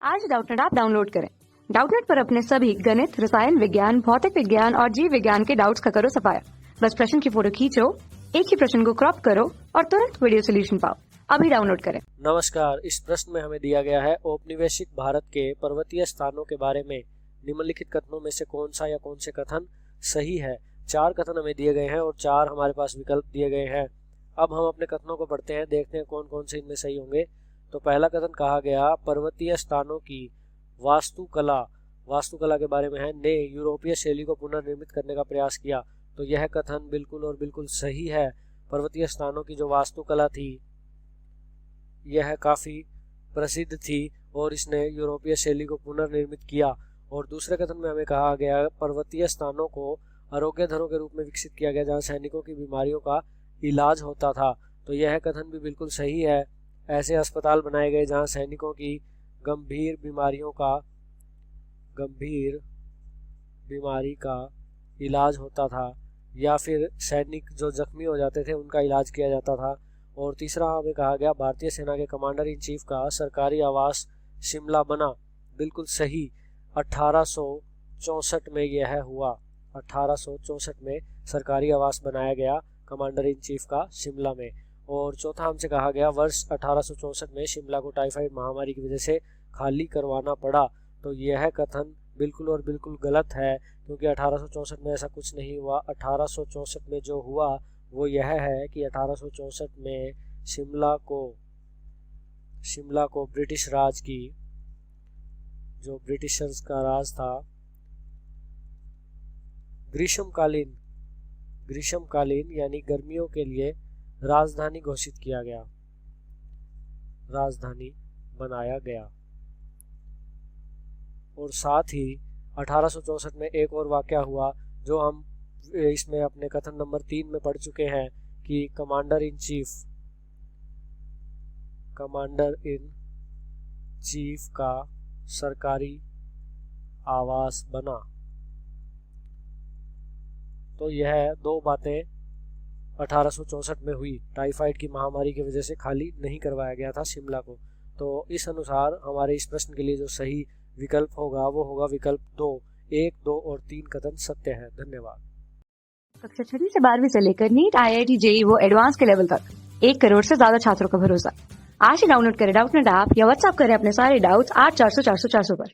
आज Doubtnut app download करें। Doubtnut पर अपने सभी गणित, रसायन विज्ञान, भौतिक विज्ञान और जीव विज्ञान के डाउट्स का करो सफाया। बस प्रश्न की फोटो खींचो, एक ही प्रश्न को क्रॉप करो और तुरंत वीडियो सोल्यूशन पाओ। अभी डाउनलोड करें। नमस्कार, इस प्रश्न में हमें दिया गया है औपनिवेशिक भारत के पर्वतीय स्थानों के बारे में निम्नलिखित कथनों में से कौन सा या कौन से कथन सही है। 4 कथन हमें दिए गए हैं और 4 हमारे पास विकल्प दिए गए हैं। अब हम अपने कथनों को पढ़ते हैं, देखते हैं कौन कौन से इनमें सही होंगे। तो पहला कथन कहा गया, पर्वतीय स्थानों की वास्तुकला के बारे में है, ने यूरोपीय शैली को पुनर्निर्मित करने का प्रयास किया। तो यह कथन बिल्कुल और बिल्कुल सही है। पर्वतीय स्थानों की जो वास्तुकला थी यह काफ़ी प्रसिद्ध थी और इसने यूरोपीय शैली को पुनर्निर्मित किया। और दूसरे कथन में हमें कहा गया, पर्वतीय स्थानों को आरोग्य धरों के रूप में विकसित किया गया जहाँ सैनिकों की बीमारियों का इलाज होता था। तो यह कथन भी बिल्कुल सही है। ऐसे अस्पताल बनाए गए जहाँ सैनिकों की गंभीर बीमारी का इलाज होता था या फिर सैनिक जो जख्मी हो जाते थे उनका इलाज किया जाता था। और तीसरा हमें कहा गया, भारतीय सेना के कमांडर इन चीफ का सरकारी आवास शिमला बना। बिल्कुल सही। 1864 में यह हुआ। 1864 में सरकारी आवास बनाया गया कमांडर इन चीफ का शिमला में। और चौथा हमसे कहा गया, वर्ष 1864 में शिमला को टाइफाइड महामारी की वजह से खाली करवाना पड़ा। तो यह कथन बिल्कुल और बिल्कुल गलत है, क्योंकि 1864 में ऐसा कुछ नहीं हुआ। 1864 में जो हुआ वो यह है कि 1864 में शिमला को ब्रिटिश राज की, जो ब्रिटिशर्स का राज था, ग्रीष्मकालीन यानी गर्मियों के लिए राजधानी घोषित किया गया, राजधानी बनाया गया। और साथ ही 1864 में एक और वाकया हुआ जो हम इसमें अपने कथन नंबर 3 में पढ़ चुके हैं कि कमांडर इन चीफ का सरकारी आवास बना। तो यह 2 बातें 1864 में हुई। टाइफाइड की महामारी की वजह से खाली नहीं करवाया गया था शिमला को। तो इस अनुसार हमारे इस प्रश्न के लिए जो सही विकल्प होगा वो होगा विकल्प 2। 1, 2 और 3 कथन सत्य है। धन्यवाद। कक्षा 6 से 12वीं से लेकर नीट, IIT, JEE वो एडवांस के लेवल तक 1 करोड़ से ज्यादा छात्रों का भरोसा। आज ही डाउनलोड करें डाउटनेट ऐप या व्हाट्सएप करें अपने सारे डाउट्स 8400 400 400 पर।